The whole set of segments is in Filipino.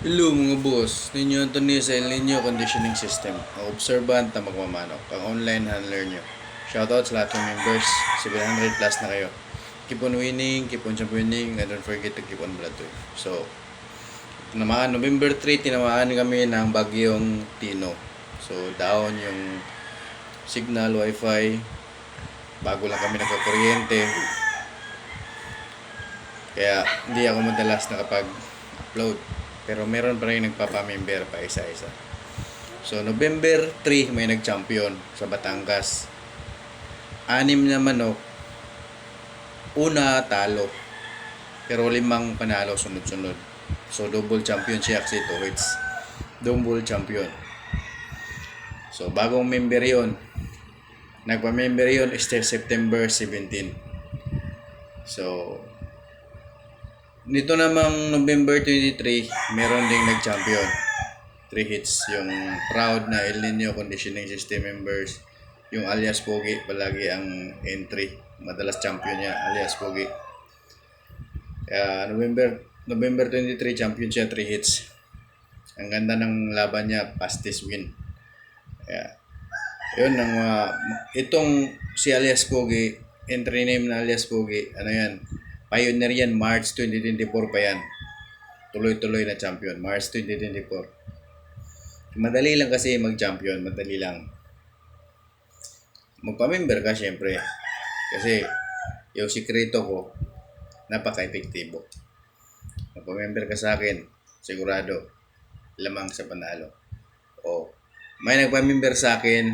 Hello mga boss, ninyo Anthony sa El Nino Conditioning System, ang observant na magmamanok, ang online handler nyo. Shoutout sa lahat ng members, 700 plus na kayo. Keep on winning, keep on championing, and don't forget to keep on blood too. So, tinamaan, November 3, tinamaan kami ng bagyong Tino. So, down yung signal, wifi, bago lang kami nagkakuryente. Kaya, hindi ako madalas nakapag-upload. Pero meron pa rin nagpapamember pa isa-isa. So, November 3, may nag-champion sa Batangas. 6 na manok. Una, talo. Pero 5 panalo sunod-sunod. So, double champion siya kasi 2 hits. Double champion. So, bagong member yon. Nagpa-member yon is September 17. So, nito namang November 23, meron ding nag-champion. 3 hits. Yung proud na El Nino Conditioning System members. Yung alias Pogi, palagi ang entry. Madalas champion niya, alias Pogi. Kaya November 23, champion siya, 3 hits. Ang ganda ng laban niya, fastest win. Kaya, yun, itong si alias Pogi, entry name na alias Pogi, ano yan, Pioneer yan, March 2024 pa yan. Tuloy-tuloy na champion, March 2024. Madali lang kasi mag-champion, madali lang. Magpa-member ka syempre. Kasi yung sikreto ko, napaka-epektibo. Magpa-member ka sa akin, sigurado, lamang sa panalo. O, may nagpa-member sa akin,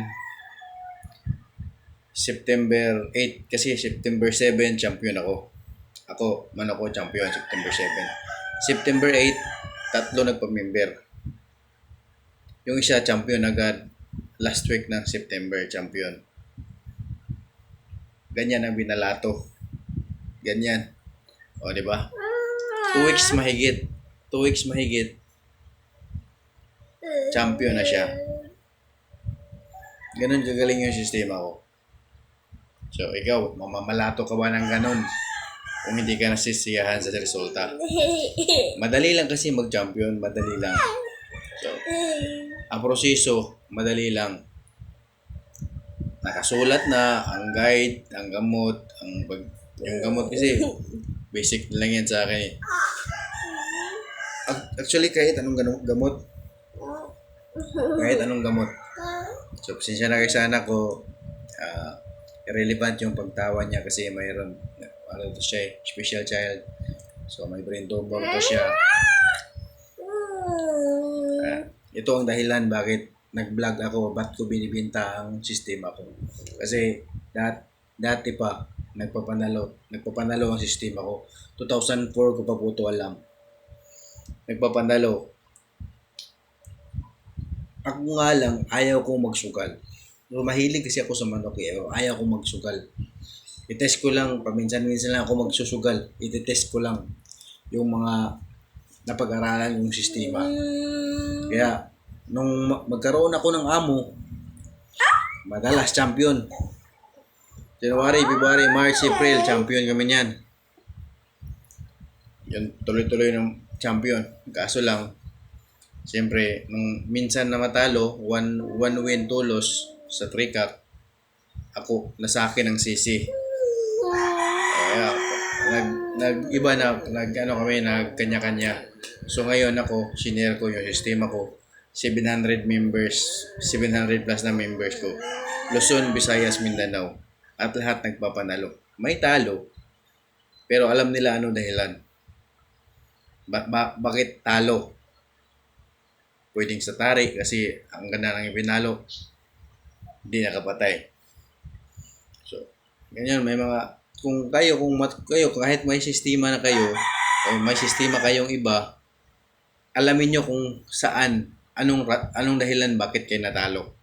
September 8, kasi September 7, champion ako. Ako, champion, September 7. September 8, 3 nagpa-member. Yung isa, champion agad. Last week ng September, champion. Ganyan ang binalato. Ganyan. O, di ba? 2 weeks mahigit. 2 weeks mahigit. Champion na siya. Ganun kagaling yung sistema ko. So, ikaw, mamamalato ka ba ng ganun? Kung hindi ka nasisiyahan sa resulta. Madali lang kasi mag-champion, madali lang. So, ang proseso, madali lang. Nakasulat na ang guide, ang gamot, yung gamot kasi basic lang yan sa akin eh. Actually, kahit anong gamot. Kahit anong gamot. So, pasensya na kayo sana ko irrelevant yung pagtawa niya kasi mayroon ano to siya eh, special child. So, may brain tumor to siya. Ito ang dahilan bakit nag-vlog ako, ba't ko binibinta ang sistema ko. Kasi dati pa, nagpapanalo ang sistema ko. 2004 ko pa po ito alam. Nagpapanalo. Ako nga lang, ayaw kong magsugal. So, mahilig kasi ako sa manok eh. Ayaw kong magsugal. I-test ko lang, paminsan-minsan lang ako magsusugal. I-test ko lang yung mga napag-aralan yung sistema. Kaya, nung magkaroon ako ng amo, madalas champion. January, February, March, April, champion kami niyan. Yun, tuloy-tuloy ng champion. Kaso lang, siyempre, nung minsan na matalo, one win, 2 loss sa 3 cup, ako, nasa akin ang sisi. Kaya, nagkanya-kanya. So ngayon ako, sinare ko yung sistema ko. 700 members, 700 plus na members ko. Luzon, Visayas, Mindanao. At lahat nagpapanalo. May talo. Pero alam nila ano dahilan. Bakit talo? Pwedeng sa tari kasi ang ganda ng ipinalo. Hindi nakapatay. So, ganyan, may mga kung kayo kahit may sistema na kayo o may sistema kayong iba, alamin nyo kung saan, anong dahilan bakit kayo natalo.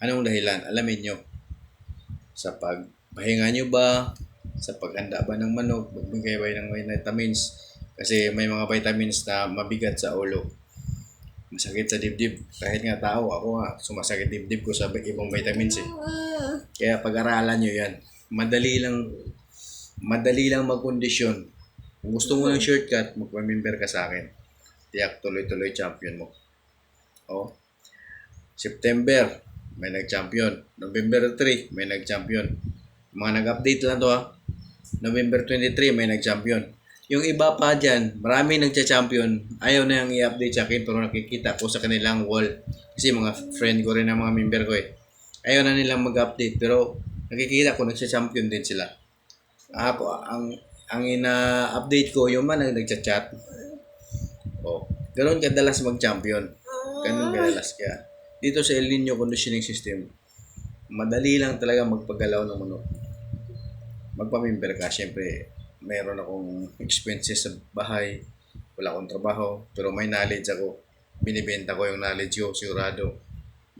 Anong dahilan, alamin nyo. Sa pagpahinga nyo ba, sa paghanda ba ng manok, magbigay ba ng vitamins, kasi may mga vitamins na mabigat sa ulo. Masakit sa dibdib. Kahit nga tao, ako nga, sumasakit dibdib ko sa ibang vitamins eh. Kaya pag-aralan nyo yan. Madali lang magkondisyon. Kung gusto mo ng shortcut, magpa-member ka sa akin. tiyak tuloy-tuloy champion mo. Oh. September, may nag-champion. November 3, may nag-champion. Mga nag-update lang to ha. November 23, may nag-champion. Yung iba pa dyan, marami nagcha-champion. Ayaw na yung i-update sa akin pero nakikita ko sa kanilang wall. Kasi mga friend ko rin ang mga member ko eh. Ayaw na nilang mag-update pero nakikita ko nagcha-champion din sila. Ako, ang ina-update ko yung mga nagcha-chat. Oh, ganoon kadalas mag-champion. Ganun kadalas kaya. Dito sa El Nino conditioning system, madali lang talaga magpagalaw ng manok. Magpamember ka, syempre, mayroon akong expenses sa bahay, wala akong trabaho, pero may knowledge ako. Binibenta ko yung knowledge ko, sigurado,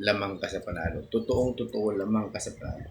lamang ka sa panalo. Totoong totoo, lamang ka sa panalo.